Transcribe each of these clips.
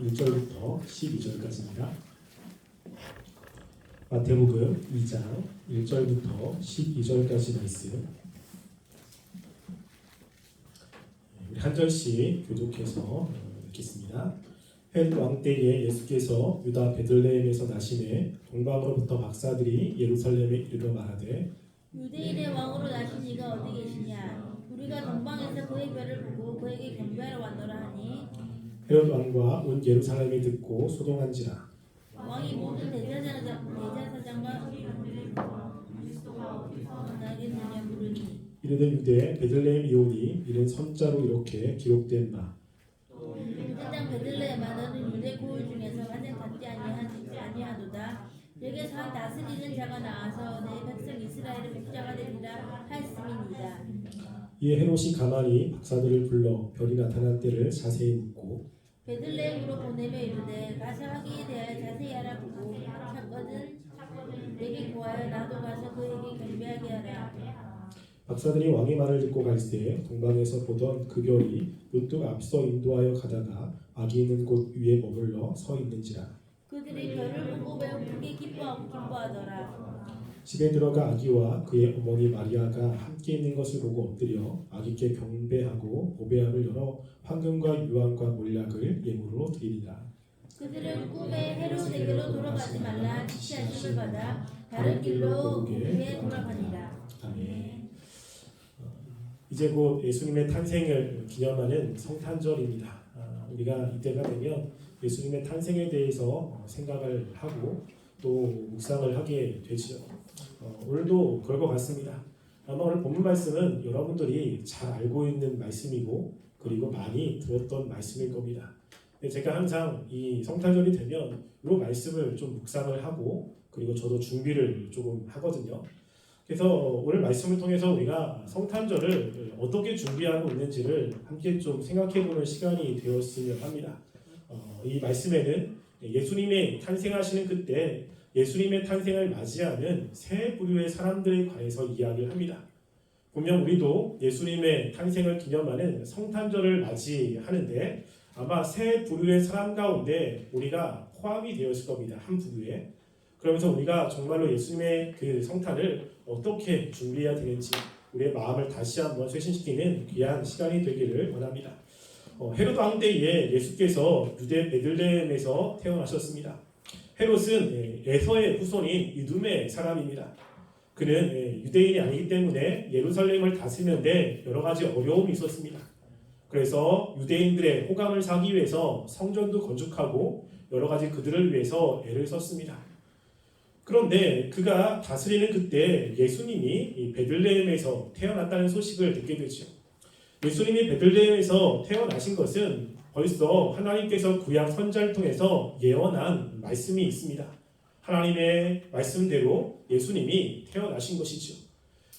1절부터 12절까지입니다. 마태복음 2장 1절부터 12절까지 말씀 우리 한 절씩 교독해서 읽겠습니다. 헤롯 왕 때에 예수께서 유다 베들레헴에서 나시매 동방으로부터 박사들이 예루살렘에 이르러 말하되 유대인의 왕으로 나신 이가 어디 계시냐? 우리가 동방에서 그의 별을 보고 그에게 경배하러 왔노라 하니 헤롯 왕과 온 예루살렘이 듣고 소동한지라. 왕이 모든 대제사장과 나겠느냐 물으니 이르되 유대 베들레헴 이오니 이는 선자로 이렇게 기록된 바 유대 땅 베들레헴아 너는 유대 고을 중에서 가장 같지 아니하도다. 여기서 한 다스리는 자가 나와서 내 백성 이스라엘의 목자가 되리라 하였음이니이다. 이에 헤롯이 가만히 박사들을 불러 별이 나타난 때를 자세히 묻고 베들레헴으로 보내며 이르되 가서 하기에 대하여 자세히 알아보고 찾거든 내게 구하여 나도 가서 그에게 경배하게 하라. 박사들이 왕의 말을 듣고 갈새 동방에서 보던 그 별이 문득 앞서 인도하여 가다가 아기 있는 곳 위에 머물러 서 있는지라. 그들이 별을 보고 매우 크게 기뻐하더라. 집에 들어가 아기와 그의 어머니 마리아가 함께 있는 것을 보고 엎드려 아기께 경배하고 보배함을 열어 황금과 유황과 몰약을 예물로 드리니라. 그들은 꿈에 헤롯에게로 돌아가지 말라 지시하심을 받아 다른 길로 그에게 돌아가니라. 아멘. 이제 곧 예수님의 탄생을 기념하는 성탄절입니다. 우리가 이때가 되면 예수님의 탄생에 대해서 생각을 하고 또 묵상을 하게 되죠. 오늘도 그럴 것 같습니다. 아마 오늘 본문 말씀은 여러분들이 잘 알고 있는 말씀이고 그리고 많이 들었던 말씀일 겁니다. 제가 항상 이 성탄절이 되면 이 말씀을 좀 묵상을 하고 그리고 저도 준비를 조금 하거든요. 그래서 오늘 말씀을 통해서 우리가 성탄절을 어떻게 준비하고 있는지를 함께 좀 생각해보는 시간이 되었으면 합니다. 이 말씀에는 예수님의 탄생하시는 그때 예수님의 탄생을 맞이하는 세 부류의 사람들에 관해서 이야기를 합니다. 분명 우리도 예수님의 탄생을 기념하는 성탄절을 맞이하는데 아마 세 부류의 사람 가운데 우리가 포함이 되었을 겁니다. 한 부류에. 그러면서 우리가 정말로 예수님의 그 성탄을 어떻게 준비해야 되는지 우리의 마음을 다시 한번 쇄신시키는 귀한 시간이 되기를 원합니다. 헤롯 왕 때에 예수께서 유대 베들레헴에서 태어나셨습니다. 헤롯은 에서의 후손인 이둠의 사람입니다. 그는 유대인이 아니기 때문에 예루살렘을 다스리는데 여러 가지 어려움이 있었습니다. 그래서 유대인들의 호감을 사기 위해서 성전도 건축하고 여러 가지 그들을 위해서 애를 썼습니다. 그런데 그가 다스리는 그때 예수님이 베들레헴에서 태어났다는 소식을 듣게 되죠. 예수님이 베들레헴에서 태어나신 것은 벌써 하나님께서 구약 선지자를 통해서 예언한 말씀이 있습니다. 하나님의 말씀대로 예수님이 태어나신 것이죠.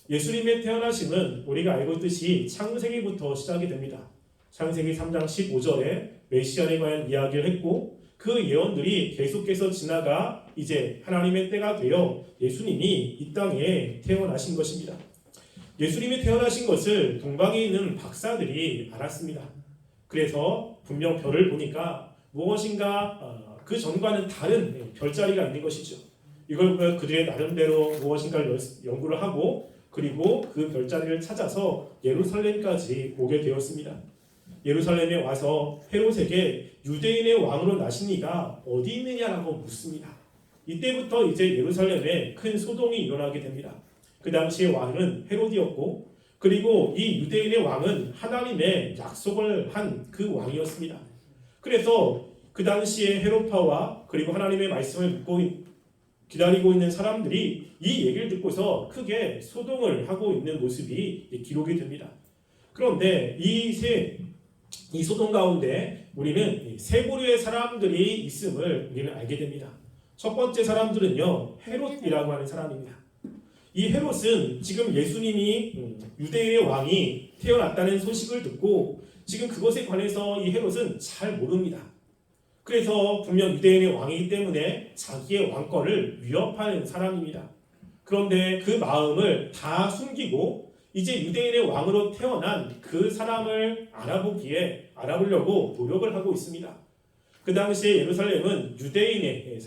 예수님의 태어나심은 우리가 알고 있듯이 창세기부터 시작이 됩니다. 창세기 3장 15절에 메시아에 관한 이야기를 했고 그 예언들이 계속해서 지나가 이제 하나님의 때가 되어 예수님이 이 땅에 태어나신 것입니다. 예수님이 태어나신 것을 동방에 있는 박사들이 알았습니다. 그래서 분명 별을 보니까 무엇인가 그 전과는 다른 별자리가 있는 것이죠. 이걸 보면 그들의 나름대로 무엇인가를 연구를 하고 그리고 그 별자리를 찾아서 예루살렘까지 오게 되었습니다. 예루살렘에 와서 헤롯에게 유대인의 왕으로 나신 이가 어디 있느냐라고 묻습니다. 이때부터 이제 예루살렘에 큰 소동이 일어나게 됩니다. 그 당시의 왕은 헤롯이었고 그리고 이 유대인의 왕은 하나님의 약속을 한 그 왕이었습니다. 그래서 그 당시에 헤롯파와 그리고 하나님의 말씀을 믿고 기다리고 있는 사람들이 이 얘기를 듣고서 크게 소동을 하고 있는 모습이 기록이 됩니다. 그런데 이 소동 가운데 우리는 세 부류의 사람들이 있음을 우리는 알게 됩니다. 첫 번째 사람들은요 헤롯이라고 하는 사람입니다. 이 헤롯은 지금 예수님이 유대인의 왕이 태어났다는 소식을 듣고 지금 그것에 관해서 이 헤롯은 잘 모릅니다. 그래서 분명 유대인의 왕이기 때문에 자기의 왕권을 위협하는 사람입니다. 그런데 그 마음을 다 숨기고 이제 유대인의 왕으로 태어난 그 사람을 알아보려고 노력을 하고 있습니다. 그 당시에 예루살렘은 유대인의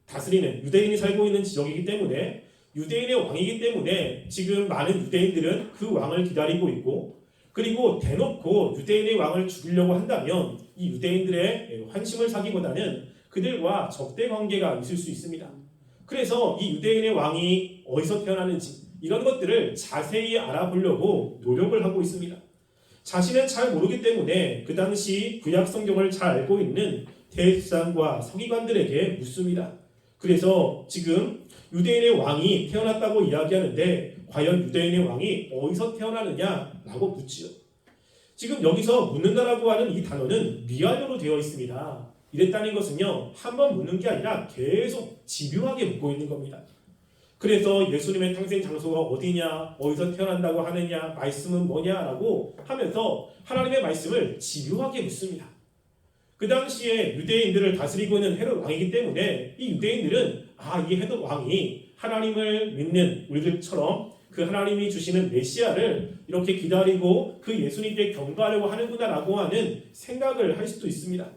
다스리는 유대인이 살고 있는 지역이기 때문에 유대인의 왕이기 때문에 지금 많은 유대인들은 그 왕을 기다리고 있고 그리고 대놓고 유대인의 왕을 죽이려고 한다면 이 유대인들의 환심을 사기보다는 그들과 적대 관계가 있을 수 있습니다. 그래서 이 유대인의 왕이 어디서 태어나는지 이런 것들을 자세히 알아보려고 노력을 하고 있습니다. 자신은 잘 모르기 때문에 그 당시 구약 성경을 잘 알고 있는 대제사장과 서기관들에게 묻습니다. 그래서 지금 유대인의 왕이 태어났다고 이야기하는데 과연 유대인의 왕이 어디서 태어나느냐라고 묻지요. 지금 여기서 묻는다라고 하는 이 단어는 미완료로 되어 있습니다. 이랬다는 것은요, 한 번 묻는 게 아니라 계속 집요하게 묻고 있는 겁니다. 그래서 예수님의 탄생 장소가 어디냐, 어디서 태어난다고 하느냐, 말씀은 뭐냐라고 하면서 하나님의 말씀을 집요하게 묻습니다. 그 당시에 유대인들을 다스리고 있는 헤롯 왕이기 때문에 이 유대인들은 이 헤롯 왕이 하나님을 믿는 우리들처럼 그 하나님이 주시는 메시아를 이렇게 기다리고 그 예수님께 경배하려고 하는구나라고 하는 생각을 할 수도 있습니다.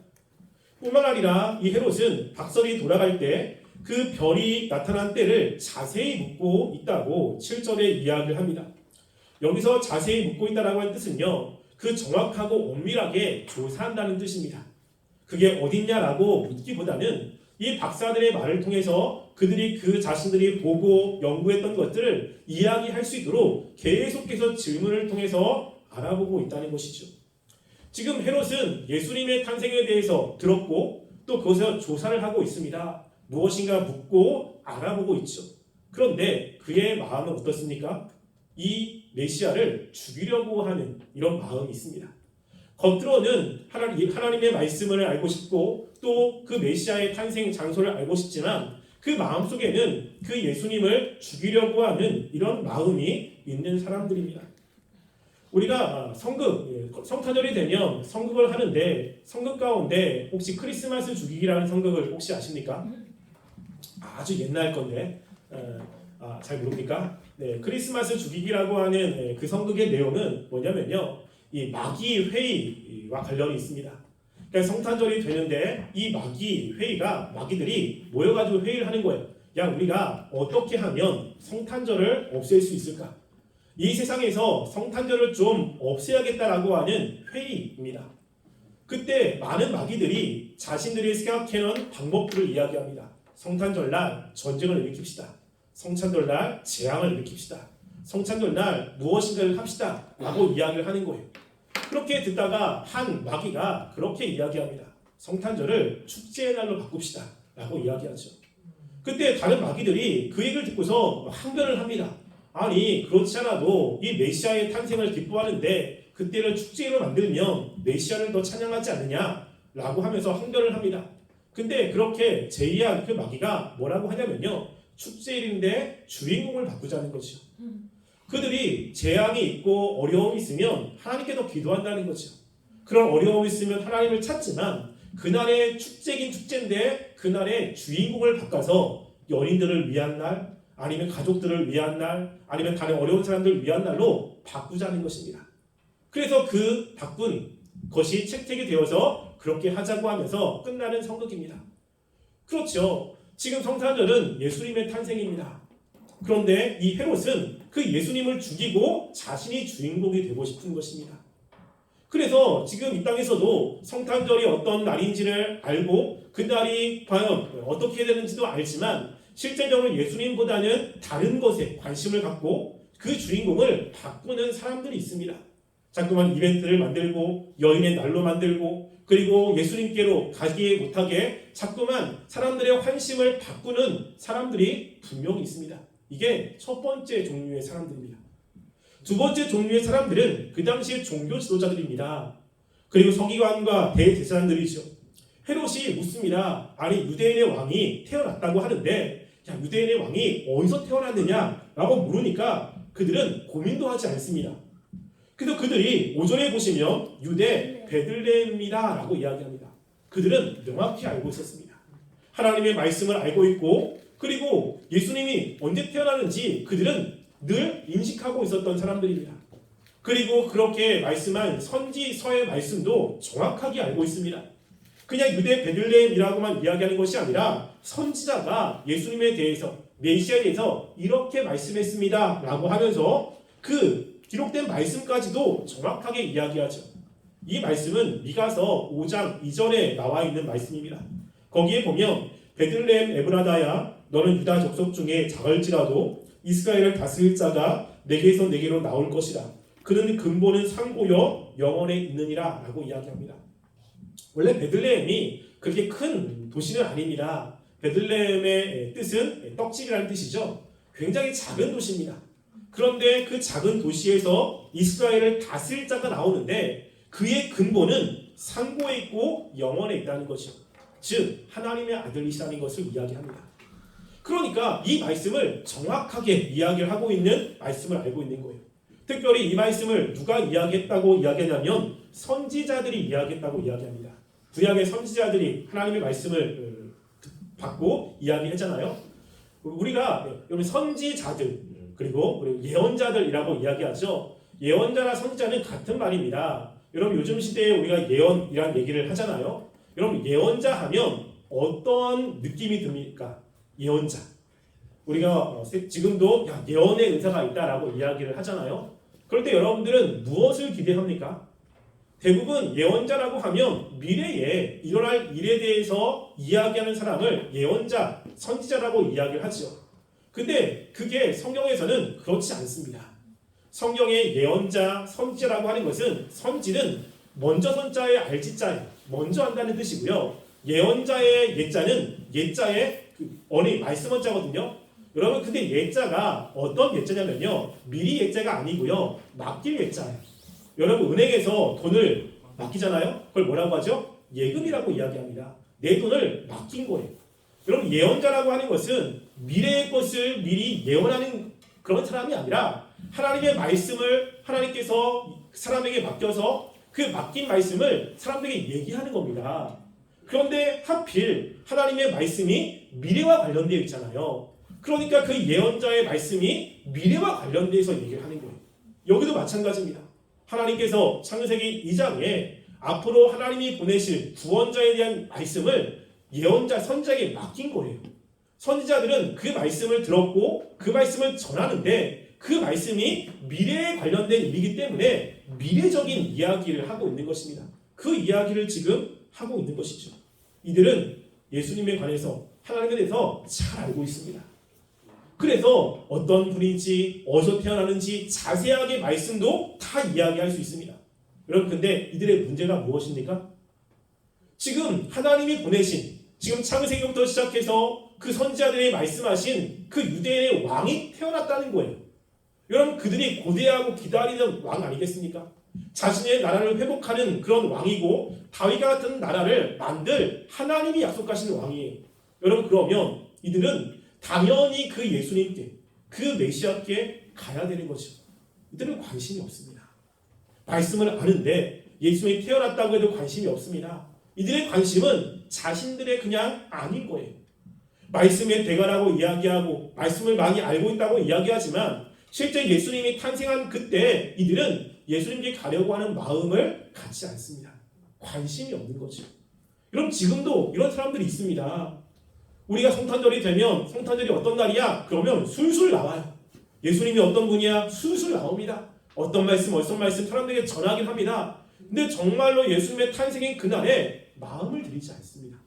뿐만 아니라 이 헤롯은 박설이 돌아갈 때 그 별이 나타난 때를 자세히 묻고 있다고 7절에 이야기를 합니다. 여기서 자세히 묻고 있다라고 하는 뜻은요, 그 정확하고 엄밀하게 조사한다는 뜻입니다. 그게 어딨냐라고 묻기보다는 이 박사들의 말을 통해서 그들이 그 자신들이 보고 연구했던 것들을 이야기할 수 있도록 계속해서 질문을 통해서 알아보고 있다는 것이죠. 지금 헤롯은 예수님의 탄생에 대해서 들었고 또 그것을 조사를 하고 있습니다. 무엇인가 묻고 알아보고 있죠. 그런데 그의 마음은 어떻습니까? 이 메시아를 죽이려고 하는 이런 마음이 있습니다. 겉으로는 하나님의 말씀을 알고 싶고 또 그 메시아의 탄생 장소를 알고 싶지만 그 마음속에는 그 예수님을 죽이려고 하는 이런 마음이 있는 사람들입니다. 우리가 성탄절이 되면 성극을 하는데 성극 가운데 혹시 크리스마스 죽이기라는 성극을 혹시 아십니까? 아주 옛날 건데 잘 모릅니까? 네, 크리스마스 죽이기라고 하는 그 성극의 내용은 뭐냐면요, 이 마귀 회의와 관련이 있습니다. 그러니까 성탄절이 되는데 이 마귀 회의가 마귀들이 모여가지고 회의를 하는 거예요. 야, 우리가 어떻게 하면 성탄절을 없앨 수 있을까? 이 세상에서 성탄절을 좀 없애야겠다라고 하는 회의입니다. 그때 많은 마귀들이 자신들이 생각해놓은 방법들을 이야기합니다. 성탄절날 전쟁을 일으킵시다. 성탄절날 재앙을 일으킵시다. 성탄절날 무엇인가를 합시다 라고 이야기를 하는 거예요. 그렇게 듣다가 한 마귀가 그렇게 이야기합니다. 성탄절을 축제의 날로 바꿉시다 라고 이야기하죠. 그때 다른 마귀들이 그 얘기를 듣고서 항변을 합니다. 아니, 그렇지 않아도 이 메시아의 탄생을 기뻐하는데 그때를 축제로 만들면 메시아를 더 찬양하지 않느냐 라고 하면서 항변을 합니다. 근데 그렇게 제의한 그 마귀가 뭐라고 하냐면요, 축제일인데 주인공을 바꾸자는 거죠. 그들이 재앙이 있고 어려움이 있으면 하나님께 더 기도한다는 거죠. 그런 어려움이 있으면 하나님을 찾지만 그날의 축제긴 축제인데 그날의 주인공을 바꿔서 연인들을 위한 날, 아니면 가족들을 위한 날, 아니면 다른 어려운 사람들을 위한 날로 바꾸자는 것입니다. 그래서 그 바꾼 것이 채택이 되어서 그렇게 하자고 하면서 끝나는 성극입니다. 그렇죠. 지금 성탄절은 예수님의 탄생입니다. 그런데 이 헤롯은 그 예수님을 죽이고 자신이 주인공이 되고 싶은 것입니다. 그래서 지금 이 땅에서도 성탄절이 어떤 날인지를 알고 그 날이 과연 어떻게 되는지도 알지만 실제적으로 예수님보다는 다른 것에 관심을 갖고 그 주인공을 바꾸는 사람들이 있습니다. 자꾸만 이벤트를 만들고 여인의 날로 만들고 그리고 예수님께로 가지 못하게 자꾸만 사람들의 관심을 바꾸는 사람들이 분명히 있습니다. 이게 첫 번째 종류의 사람들입니다. 두 번째 종류의 사람들은 그 당시의 종교 지도자들입니다. 그리고 서기관과 대제사장들이죠. 헤롯이 묻습니다. 아니, 유대인의 왕이 태어났다고 하는데 유대인의 왕이 어디서 태어났느냐라고 물으니까 그들은 고민도 하지 않습니다. 그래서 그들이 5절에 보시면 유대 베들레헴입니다 라고 이야기합니다. 그들은 명확히 알고 있었습니다. 하나님의 말씀을 알고 있고 그리고 예수님이 언제 태어나는지 그들은 늘 인식하고 있었던 사람들입니다. 그리고 그렇게 말씀한 선지서의 말씀도 정확하게 알고 있습니다. 그냥 유대 베들레헴이라고만 이야기하는 것이 아니라 선지자가 예수님에 대해서 메시아에 대해서 이렇게 말씀했습니다 라고 하면서 그 기록된 말씀까지도 정확하게 이야기하죠. 이 말씀은 미가서 5장 2절에 나와 있는 말씀입니다. 거기에 보면 베들레헴 에브라다야 너는 유다 족속 중에 작을지라도 이스라엘을 다스릴 자가 내게서 내게로 나올 것이라. 그는 근본은 상고여 영원에 있느니라 라고 이야기합니다. 원래 베들레헴이 그렇게 큰 도시는 아닙니다. 베들레헴의 뜻은 떡집이라는 뜻이죠. 굉장히 작은 도시입니다. 그런데 그 작은 도시에서 이스라엘을 다스릴 자가 나오는데 그의 근본은 상고에 있고 영원에 있다는 것이죠. 즉 하나님의 아들이시라는 것을 이야기합니다. 그러니까 이 말씀을 정확하게 이야기를 하고 있는 말씀을 알고 있는 거예요. 특별히 이 말씀을 누가 이야기했다고 이야기하냐면 선지자들이 이야기했다고 이야기합니다. 구약의 선지자들이 하나님의 말씀을 받고 이야기했잖아요. 우리가 여러분 선지자들 그리고 예언자들이라고 이야기하죠. 예언자나 선지자는 같은 말입니다. 여러분 요즘 시대에 우리가 예언이라는 얘기를 하잖아요. 여러분 예언자 하면 어떤 느낌이 듭니까? 예언자. 우리가 지금도 예언의 은사가 있다라고 이야기를 하잖아요. 그럴 때 여러분들은 무엇을 기대합니까? 대부분 예언자라고 하면 미래에 일어날 일에 대해서 이야기하는 사람을 예언자, 선지자라고 이야기를 하죠. 근데 그게 성경에서는 그렇지 않습니다. 성경의 예언자, 선지자라고 하는 것은 선지는 먼저 선자의 알지자에 먼저 한다는 뜻이고요. 예언자의 예자는 예자의 언의 말씀 원자거든요. 여러분 근데 예자가 어떤 예자냐면요. 미리 예자가 아니고요. 맡길 예자예요. 여러분 은행에서 돈을 맡기잖아요. 그걸 뭐라고 하죠? 예금이라고 이야기합니다. 내 돈을 맡긴 거예요. 여러분 예언자라고 하는 것은 미래의 것을 미리 예언하는 그런 사람이 아니라 하나님의 말씀을 하나님께서 사람에게 맡겨서 그 맡긴 말씀을 사람들에게 얘기하는 겁니다. 그런데 하필 하나님의 말씀이 미래와 관련되어 있잖아요. 그러니까 그 예언자의 말씀이 미래와 관련돼서 얘기를 하는 거예요. 여기도 마찬가지입니다. 하나님께서 창세기 2장에 앞으로 하나님이 보내실 구원자에 대한 말씀을 예언자, 선지자에게 맡긴 거예요. 선지자들은 그 말씀을 들었고 그 말씀을 전하는데 그 말씀이 미래에 관련된 일이기 때문에 미래적인 이야기를 하고 있는 것입니다. 그 이야기를 지금 하고 있는 것이죠. 이들은 예수님에 관해서 하나님에 대해서 잘 알고 있습니다. 그래서 어떤 분인지 어디서 태어나는지 자세하게 말씀도 다 이야기할 수 있습니다. 여러분 근데 이들의 문제가 무엇입니까? 지금 하나님이 보내신 지금 창세기부터 시작해서 그 선지자들이 말씀하신 그 유대인의 왕이 태어났다는 거예요. 여러분 그들이 고대하고 기다리는 왕 아니겠습니까? 자신의 나라를 회복하는 그런 왕이고 다윗 같은 나라를 만들 하나님이 약속하시는 왕이에요. 여러분 그러면 이들은 당연히 그 예수님께 그 메시아께 가야 되는 거죠. 이들은 관심이 없습니다. 말씀을 아는데 예수님이 태어났다고 해도 관심이 없습니다. 이들의 관심은 자신들의 그냥 아닌 거예요. 말씀에 대가라고 이야기하고 말씀을 많이 알고 있다고 이야기하지만 실제 예수님이 탄생한 그때 이들은 예수님께 가려고 하는 마음을 갖지 않습니다. 관심이 없는 거죠. 여러분 지금도 이런 사람들이 있습니다. 우리가 성탄절이 되면 성탄절이 어떤 날이야? 그러면 술술 나와요. 예수님이 어떤 분이야? 술술 나옵니다. 어떤 말씀 사람들에게 전하긴 합니다. 근데 정말로 예수님의 탄생인 그날에 마음을 들이지 않습니다.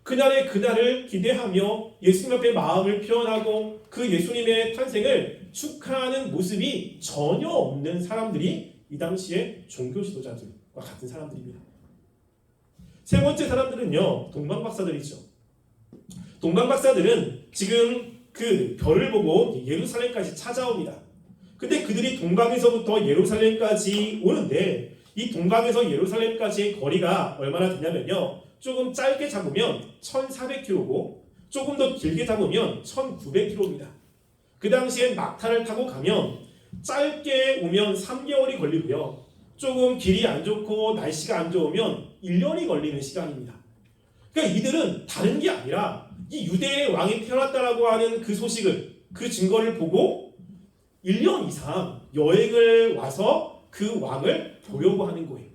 그날을 기대하며 예수님 앞에 마음을 표현하고 그 예수님의 탄생을 축하하는 모습이 전혀 없는 사람들이 이 당시에 종교 지도자들과 같은 사람들입니다. 세 번째 사람들은요, 동방박사들이죠. 동방박사들은 지금 그 별을 보고 예루살렘까지 찾아옵니다. 근데 그들이 동방에서부터 예루살렘까지 오는데 이 동방에서 예루살렘까지의 거리가 얼마나 되냐면요. 조금 짧게 잡으면 1400km고 조금 더 길게 잡으면 1900km입니다. 그 당시엔 막타를 타고 가면 짧게 오면 3개월이 걸리고요. 조금 길이 안 좋고 날씨가 안 좋으면 1년이 걸리는 시간입니다. 그러니까 이들은 다른 게 아니라 이 유대의 왕이 태어났다라고 하는 그 소식을 그 증거를 보고 1년 이상 여행을 와서 그 왕을 보려고 하는 거예요.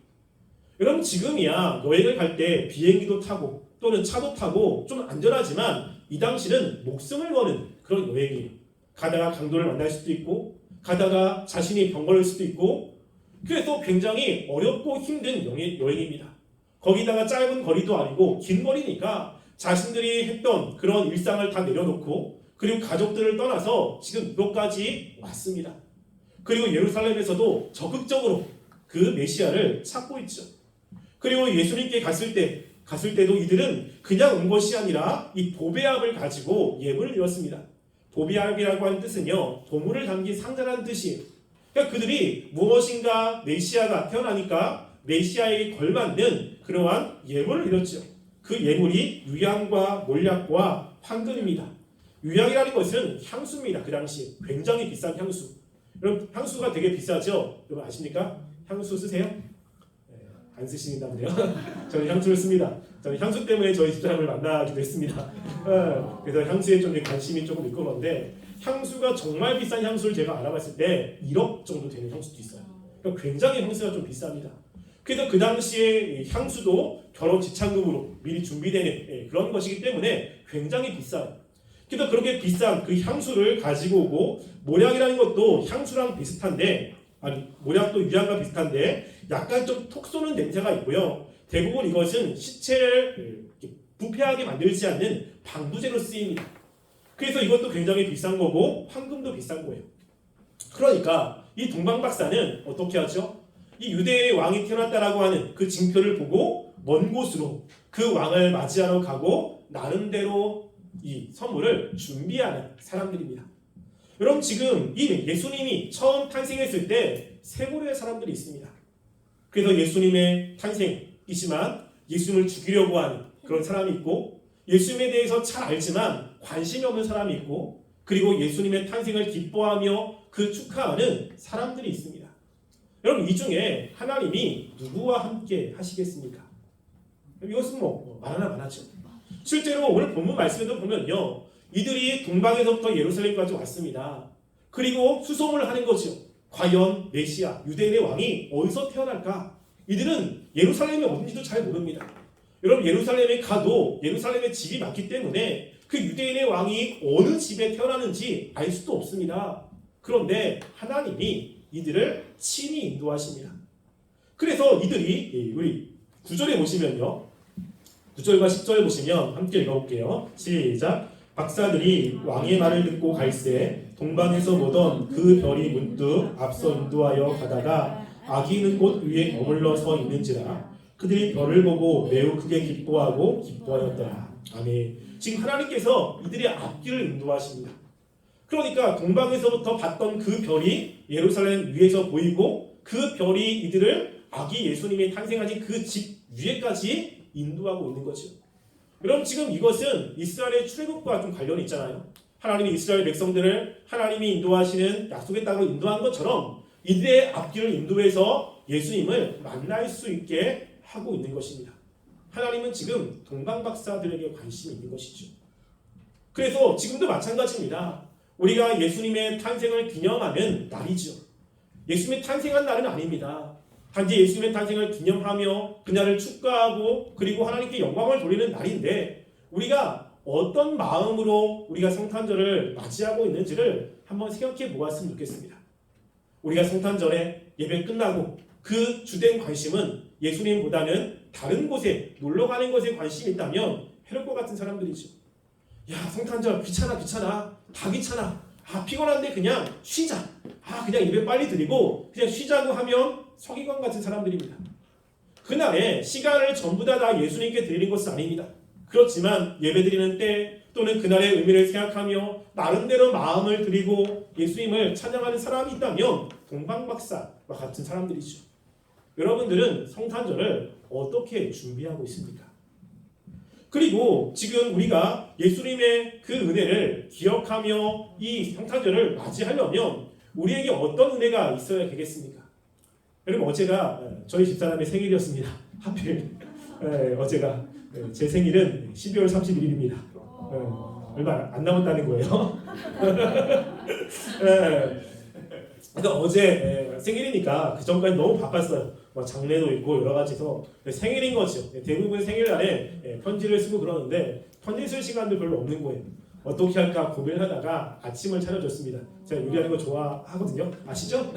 여러분 지금이야 여행을 갈 때 비행기도 타고 또는 차도 타고 좀 안전하지만 이 당시는 목숨을 거는 그런 여행이에요. 가다가 강도를 만날 수도 있고 가다가 자신이 병 걸릴 수도 있고 그래서 굉장히 어렵고 힘든 여행입니다. 거기다가 짧은 거리도 아니고 긴 거리니까 자신들이 했던 그런 일상을 다 내려놓고 그리고 가족들을 떠나서 지금 이곳까지 왔습니다. 그리고 예루살렘에서도 적극적으로 그 메시아를 찾고 있죠. 그리고 예수님께 갔을 때도 이들은 그냥 온 것이 아니라 이 보배압을 가지고 예물을 드렸습니다. 보배압이라고 하는 뜻은요, 보물을 담긴 상자라는 뜻이에요. 그러니까 그들이 무엇인가 메시아가 태어나니까 메시아에 걸맞는 그러한 예물을 드렸죠. 그 예물이 유향과 몰약과 황금입니다. 유향이라는 것은 향수입니다. 그 당시에 굉장히 비싼 향수. 여러분 향수가 되게 비싸죠? 여러분 아십니까? 향수 쓰세요? 네, 안 쓰시나 보네요. 저는 향수를 씁니다. 저는 향수 때문에 저희 집사람을 만나기도 했습니다. 그래서 향수에 좀 관심이 조금 있고 그런데 향수가 정말 비싼 향수를 제가 알아봤을 때 1억 정도 되는 향수도 있어요. 그러니까 굉장히 향수가 좀 비쌉니다. 그래서 그 당시에 향수도 결혼 지참금으로 미리 준비되는 그런 것이기 때문에 굉장히 비싸요. 그래서 그렇게 비싼 그 향수를 가지고 오고 모략이라는 것도 향수랑 비슷한데 모략도 유향과 비슷한데 약간 좀 톡 쏘는 냄새가 있고요. 대부분 이것은 시체를 부패하게 만들지 않는 방부제로 쓰입니다. 그래서 이것도 굉장히 비싼 거고 황금도 비싼 거예요. 그러니까 이 동방박사는 어떻게 하죠? 이 유대의 왕이 태어났다라고 하는 그 징표를 보고 먼 곳으로 그 왕을 맞이하러 가고 나름대로 이 선물을 준비하는 사람들입니다. 여러분 지금 이 예수님이 처음 탄생했을 때 세 부류의 사람들이 있습니다. 그래서 예수님의 탄생이지만 예수님을 죽이려고 하는 그런 사람이 있고 예수님에 대해서 잘 알지만 관심이 없는 사람이 있고 그리고 예수님의 탄생을 기뻐하며 그 축하하는 사람들이 있습니다. 여러분 이 중에 하나님이 누구와 함께 하시겠습니까? 이것은 말 하나 많았죠. 실제로 오늘 본문 말씀에도 보면요. 이들이 동방에서부터 예루살렘까지 왔습니다. 그리고 수송을 하는 거죠. 과연 메시아, 유대인의 왕이 어디서 태어날까? 이들은 예루살렘이 어딘지도 잘 모릅니다. 여러분 예루살렘에 가도 예루살렘에 집이 많기 때문에 그 유대인의 왕이 어느 집에 태어나는지 알 수도 없습니다. 그런데 하나님이 이들을 친히 인도하십니다. 그래서 이들이 우리 9절에 보시면요. 9절과 10절 보시면 함께 읽어볼게요. 시작. 박사들이 왕의 말을 듣고 갈새 동방에서 보던 그 별이 문득 앞서 인도하여 가다가 아기 있는 곳 위에 머물러 서 있는지라 그들이 별을 보고 매우 크게 기뻐하였더라. 아멘. 지금 하나님께서 이들의 앞길을 인도하십니다. 그러니까 동방에서부터 봤던 그 별이 예루살렘 위에서 보이고 그 별이 이들을 아기 예수님이 탄생하신 그 집 위에까지 인도하고 있는 거죠. 여러분 지금 이것은 이스라엘의 출애굽과 좀 관련이 있잖아요. 하나님이 이스라엘 백성들을 하나님이 인도하시는 약속의 땅으로 인도한 것처럼 이들의 앞길을 인도해서 예수님을 만날 수 있게 하고 있는 것입니다. 하나님은 지금 동방박사들에게 관심이 있는 것이죠. 그래서 지금도 마찬가지입니다. 우리가 예수님의 탄생을 기념하는 날이죠. 예수님의 탄생한 날은 아닙니다. 단지 예수님의 탄생을 기념하며 그날을 축하하고 그리고 하나님께 영광을 돌리는 날인데 우리가 어떤 마음으로 우리가 성탄절을 맞이하고 있는지를 한번 생각해 보았으면 좋겠습니다. 우리가 성탄절에 예배 끝나고 그 주된 관심은 예수님보다는 다른 곳에 놀러 가는 것에 관심이 있다면 헤롯과 같은 사람들이죠. 야 성탄절 귀찮아 다 귀찮아 피곤한데 그냥 쉬자 그냥 예배 빨리 드리고 그냥 쉬자고 하면 서기관 같은 사람들입니다. 그날에 시간을 전부 다 예수님께 드리는 것은 아닙니다. 그렇지만 예배 드리는 때 또는 그날의 의미를 생각하며 나름대로 마음을 드리고 예수님을 찬양하는 사람이 있다면 동방박사와 같은 사람들이죠. 여러분들은 성탄절을 어떻게 준비하고 있습니까? 그리고 지금 우리가 예수님의 그 은혜를 기억하며 이 성탄절을 맞이하려면 우리에게 어떤 은혜가 있어야 되겠습니까? 여러분 어제가 저희 집사람의 생일이었습니다. 하필 어제가 제 생일은 12월 31일입니다. 얼마 안 남았다는 거예요. 그래서 어제 생일이니까 그 전까지 너무 바빴어요. 뭐 장례도 있고 여러 가지서 생일인 거죠. 대부분 생일날에 편지를 쓰고 그러는데 편지 쓸 시간도 별로 없는 거예요. 어떻게 할까 고민하다가 아침을 차려줬습니다. 제가 요리하는 거 좋아하거든요. 아시죠?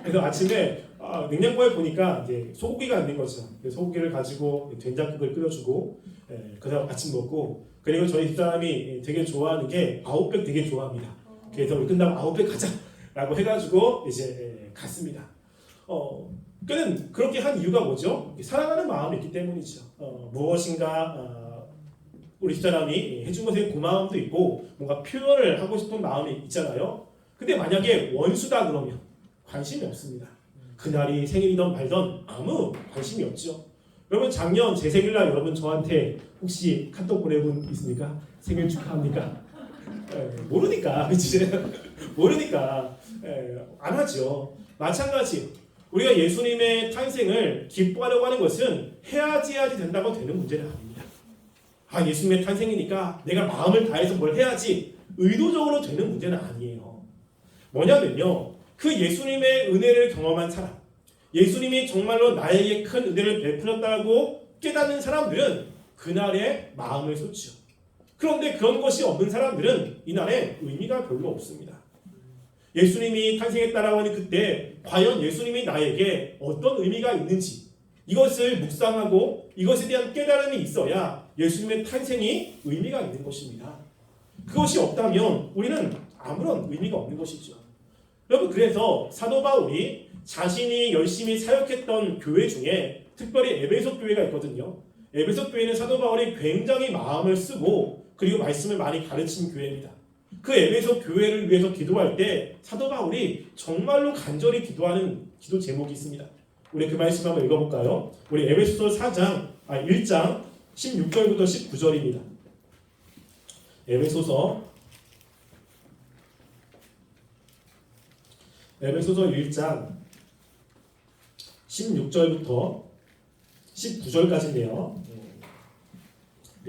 그래서 아침에 냉장고에 보니까 이제 소고기가 있는 거죠. 소고기를 가지고 된장국을 끓여주고 그래서 아침 먹고 그리고 저희 집사람이 되게 좋아하는 게 아웃백 되게 좋아합니다. 그래서 우리 끝나고 아웃백 가자라고 해가지고 이제 갔습니다. 그는 그렇게 한 이유가 뭐죠? 사랑하는 마음이 있기 때문이죠. 무엇인가 우리 집사람이 해준 것에 고마움도 있고 뭔가 표현을 하고 싶은 마음이 있잖아요. 근데 만약에 원수다 그러면 관심이 없습니다. 그날이 생일이든 말든 아무 관심이 없죠. 여러분 작년 제 생일날 여러분 저한테 혹시 카톡 보내본 분 있습니까? 생일 축하합니까? 모르니까 그치? 모르니까 안 하죠. 마찬가지 우리가 예수님의 탄생을 기뻐하려고 하는 것은 해야지 된다고 되는 문제는 아닙니다. 예수님의 탄생이니까 내가 마음을 다해서 뭘 해야지 의도적으로 되는 문제는 아니에요. 뭐냐면요. 그 예수님의 은혜를 경험한 사람, 예수님이 정말로 나에게 큰 은혜를 베풀었다고 깨닫는 사람들은 그날에 마음을 쏟죠. 그런데 그런 것이 없는 사람들은 이날에 의미가 별로 없습니다. 예수님이 탄생했다라고 하는 그때 과연 예수님이 나에게 어떤 의미가 있는지 이것을 묵상하고 이것에 대한 깨달음이 있어야 예수님의 탄생이 의미가 있는 것입니다. 그것이 없다면 우리는 아무런 의미가 없는 것이죠. 여러분 그래서 사도 바울이 자신이 열심히 사역했던 교회 중에 특별히 에베소 교회가 있거든요. 에베소 교회는 사도 바울이 굉장히 마음을 쓰고 그리고 말씀을 많이 가르친 교회입니다. 그 에베소 교회를 위해서 기도할 때 사도 바울이 정말로 간절히 기도하는 기도 제목이 있습니다. 우리 그 말씀 한번 읽어볼까요? 우리 에베소서 1장 16절부터 19절입니다. 에베소서 1장 16절부터 19절까지인데요.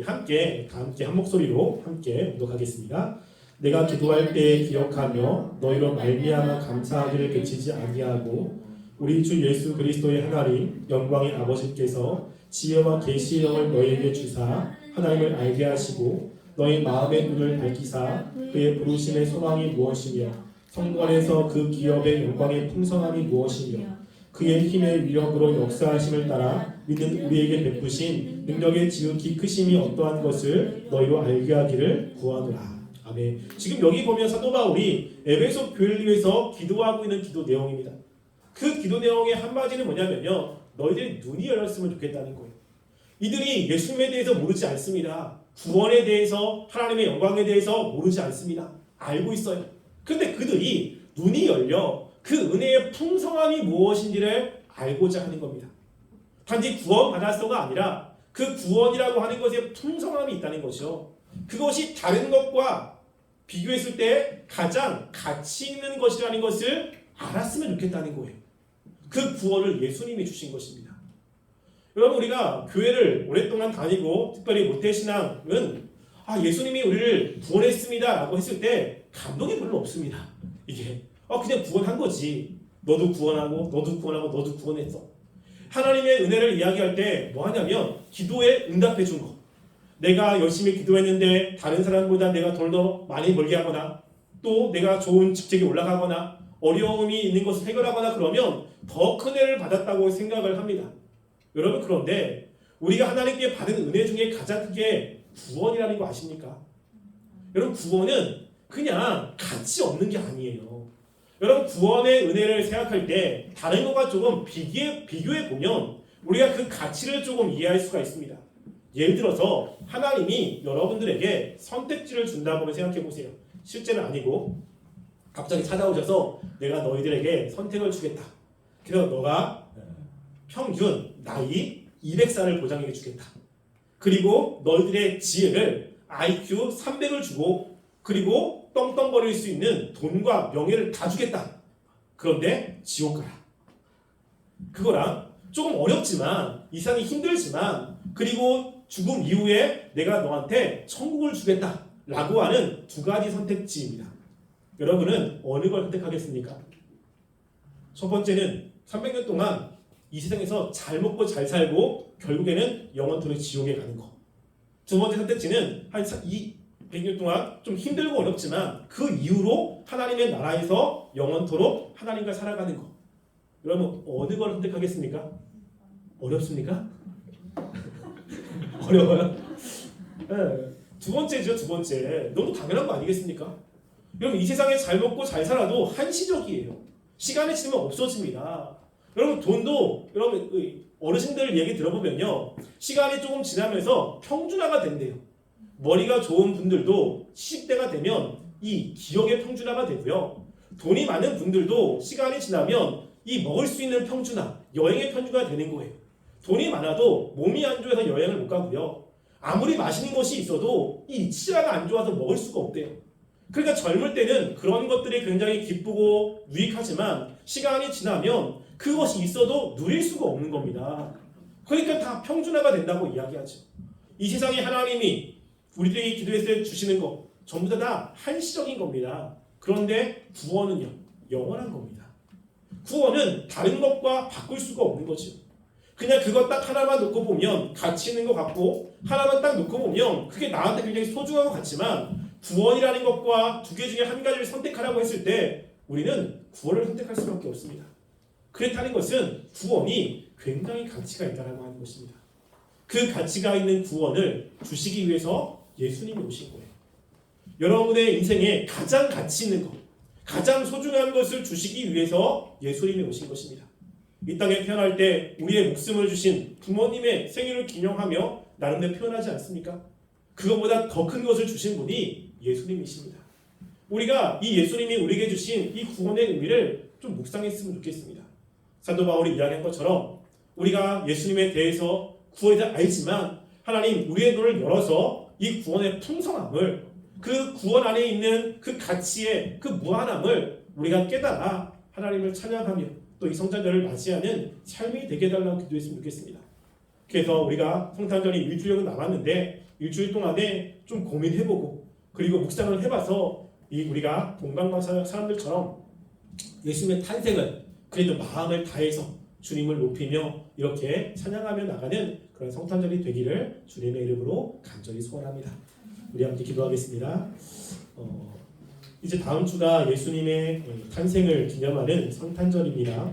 함께 한 목소리로 함께 묵독하겠습니다. 내가 기도할 때 기억하며 너희로 말미암아 감사하기를 그치지 아니하고 우리 주 예수 그리스도의 하나님 영광의 아버지께서 지혜와 계시의 영을 너희에게 주사 하나님을 알게 하시고 너희 마음의 눈을 밝히사 그의 부르심의 소망이 무엇이며 성부 안에서 그 기업의 영광의 풍성함이 무엇이며 그의 힘의 위력으로 역사하심을 따라 믿는 우리에게 베푸신 능력의 지극히 크심이 어떠한 것을 너희로 알게 하기를 구하노라. 아멘. 지금 여기 보면 사도 바울이 에베소 교회를 위해서 기도하고 있는 기도 내용입니다. 그 기도 내용의 한마디는 뭐냐면요. 너희들이 눈이 열렸으면 좋겠다는 거예요. 이들이 예수님에 대해서 모르지 않습니다. 구원에 대해서 하나님의 영광에 대해서 모르지 않습니다. 알고 있어요. 그런데 그들이 눈이 열려 그 은혜의 풍성함이 무엇인지를 알고자 하는 겁니다. 단지 구원받았어가 아니라 그 구원이라고 하는 것에 풍성함이 있다는 것이죠. 그것이 다른 것과 비교했을 때 가장 가치 있는 것이라는 것을 알았으면 좋겠다는 거예요. 그 구원을 예수님이 주신 것입니다. 여러분 우리가 교회를 오랫동안 다니고 특별히 모태신앙은 예수님이 우리를 구원했습니다 라고 했을 때 감동이 별로 없습니다. 이게 그냥 구원한 거지. 너도 구원하고 너도 구원하고 너도 구원했어. 하나님의 은혜를 이야기할 때 뭐 하냐면 기도에 응답해 준 거. 내가 열심히 기도했는데 다른 사람보다 내가 돈 더 많이 벌게 하거나 또 내가 좋은 직책에 올라가거나 어려움이 있는 것을 해결하거나 그러면 더 큰 은혜를 받았다고 생각을 합니다. 여러분 그런데 우리가 하나님께 받은 은혜 중에 가장 큰 게 구원이라는 거 아십니까? 여러분 구원은 그냥 가치 없는 게 아니에요. 여러분 구원의 은혜를 생각할 때 다른 것과 조금 비교해 보면 우리가 그 가치를 조금 이해할 수가 있습니다. 예를 들어서 하나님이 여러분들에게 선택지를 준다고 생각해 보세요. 실제는 아니고 갑자기 찾아오셔서 내가 너희들에게 선택을 주겠다. 그래서 너가 평균 나이 200살을 보장해 주겠다. 그리고 너희들의 지혜를 IQ 300을 주고 그리고 떵떵거릴 수 있는 돈과 명예를 다 주겠다. 그런데 지옥 가라. 그거랑 조금 어렵지만 이상이 힘들지만 그리고 죽음 이후에 내가 너한테 천국을 주겠다 라고 하는 두 가지 선택지입니다. 여러분은 어느 걸 선택하겠습니까? 첫 번째는 300년 동안 이 세상에서 잘 먹고 잘 살고 결국에는 영원토록 지옥에 가는 거. 두 번째 선택지는 한 100년 동안 좀 힘들고 어렵지만 그 이후로 하나님의 나라에서 영원토록 하나님과 살아가는 거. 여러분 어느 걸 선택하겠습니까? 어렵습니까? 어려워요? 네. 두 번째죠. 두 번째. 너무 당연한 거 아니겠습니까? 여러분 이 세상에 잘 먹고 잘 살아도 한시적이에요. 시간이 지나면 없어집니다. 여러분 돈도 여러분 어르신들 얘기 들어보면요. 시간이 조금 지나면서 평준화가 된대요. 머리가 좋은 분들도 70대가 되면 이 기억의 평준화가 되고요. 돈이 많은 분들도 시간이 지나면 이 먹을 수 있는 평준화, 여행의 평준화가 되는 거예요. 돈이 많아도 몸이 안 좋아서 여행을 못 가고요. 아무리 맛있는 것이 있어도 이 치아가 안 좋아서 먹을 수가 없대요. 그러니까 젊을 때는 그런 것들이 굉장히 기쁘고 유익하지만 시간이 지나면 그것이 있어도 누릴 수가 없는 겁니다. 그러니까 다 평준화가 된다고 이야기하죠. 이 세상에 하나님이 우리들에게 기도했을 때 주시는 것 전부 다 한시적인 겁니다. 그런데 구원은요, 영원한 겁니다. 구원은 다른 것과 바꿀 수가 없는 거죠. 그냥 그거 딱 하나만 놓고 보면 가치 있는 것 같고 하나만 딱 놓고 보면 그게 나한테 굉장히 소중한 것 같지만 구원이라는 것과 두 개 중에 한 가지를 선택하라고 했을 때 우리는 구원을 선택할 수밖에 없습니다. 그렇다는 것은 구원이 굉장히 가치가 있다고 하는 것입니다. 그 가치가 있는 구원을 주시기 위해서 예수님이 오신 거예요. 여러분의 인생에 가장 가치 있는 것, 가장 소중한 것을 주시기 위해서 예수님이 오신 것입니다. 이 땅에 태어날 때 우리의 목숨을 주신 부모님의 생일을 기념하며 나름대로 표현하지 않습니까? 그것보다 더 큰 것을 주신 분이 예수님이십니다. 우리가 이 예수님이 우리에게 주신 이 구원의 의미를 좀 묵상했으면 좋겠습니다. 사도 바울이 이야기한 것처럼 우리가 예수님에 대해서 구원에 대해 알지만 하나님 우리의 눈을 열어서 이 구원의 풍성함을, 그 구원 안에 있는 그 가치의 그 무한함을 우리가 깨달아 하나님을 찬양하며 또 이 성탄절을 맞이하는 삶이 되게 해달라고 기도했으면 좋겠습니다. 그래서 우리가 성탄절이 일주일은 남았는데 일주일 동안에 좀 고민해보고 그리고 묵상을 해봐서 우리가 동방방 사람들처럼 예수님의 탄생을 그래도 마음을 다해서 주님을 높이며 이렇게 찬양하며 나가는 그런 성탄절이 되기를 주님의 이름으로 간절히 소원합니다. 우리 함께 기도하겠습니다. 이제 다음 주가 예수님의 탄생을 기념하는 성탄절입니다.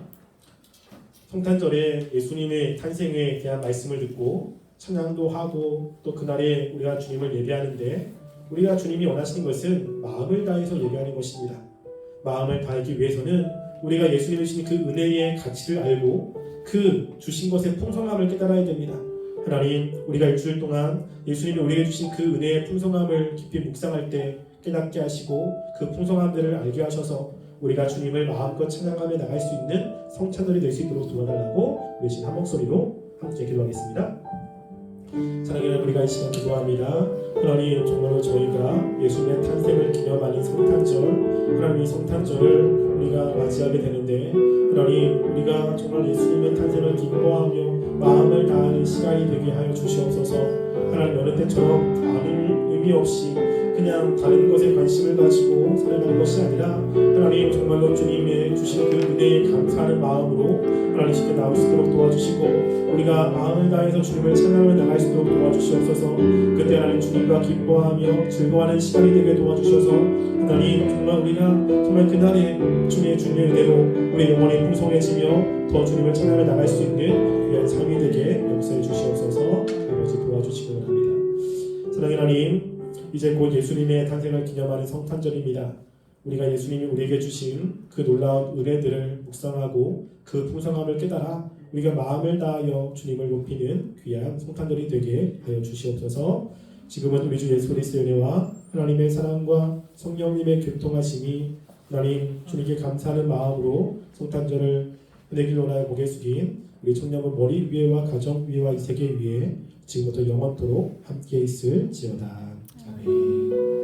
성탄절에 예수님의 탄생에 대한 말씀을 듣고 찬양도 하고 또 그날에 우리가 주님을 예배하는데 우리가 주님이 원하시는 것은 마음을 다해서 예배하는 것입니다. 마음을 다하기 위해서는 우리가 예수님이 주신 그 은혜의 가치를 알고 그 주신 것의 풍성함을 깨달아야 됩니다. 하나님, 우리가 일주일 동안 예수님이 우리에게 주신 그 은혜의 풍성함을 깊이 묵상할 때 깨닫게 하시고 그 풍성함들을 알게 하셔서 우리가 주님을 마음껏 찬양하며 나갈 수 있는 성찬절이 될 수 있도록 도와달라고 우리 지금 한 목소리로 함께 기도하겠습니다. 사랑하는 우리가 이 시간 기도합니다. 하나님, 정말로 저희가 예수님의 탄생을 기념하는 성탄절, 하나님 이 성탄절을 우리가 맞이하게 되는데 하나님, 우리가 정말 예수님의 탄생을 기뻐하며 마음을 다하는 시간이 되게 하여 주시옵소서. 하나님, 여느 때처럼 아무 의미 없이 그냥 다른 것에 관심을 가지고 살아가는 것이 아니라 하나님 정말로 주님의 주신 그 은혜에 감사하는 마음으로 하나님 쉽게 나올 수 있도록 도와주시고 우리가 마음을 다해서 주님을 찬양하며 나갈 수 있도록 도와주시옵소서. 그때 하나님 주님과 기뻐하며 즐거워하는 시간이 되게 도와주셔서 하나님 정말 우리가 정말 그날에 주님의 은혜로 우리 영혼이 풍성해지며 더 주님을 찬양하며 나갈 수 있는 귀한 삶이 되게 역사해 주시옵소서. 아버지 도와주시기 바랍니다. 사랑하는 하나님, 이제 곧 예수님의 탄생을 기념하는 성탄절입니다. 우리가 예수님이 우리에게 주신 그 놀라운 은혜들을 묵상하고 그 풍성함을 깨달아 우리가 마음을 다하여 주님을 높이는 귀한 성탄절이 되게 하여 주시옵소서. 지금은 우리 주 예수 그리스도의 은혜와 하나님의 사랑과 성령님의 교통하심이 하나님 주님께 감사하는 마음으로 성탄절을 은혜길 원하여 고개 숙인 우리 청년은 머리 위에와 가정 위에와 이 세계 위에 지금부터 영원토록 함께 있을지어다. 아멘.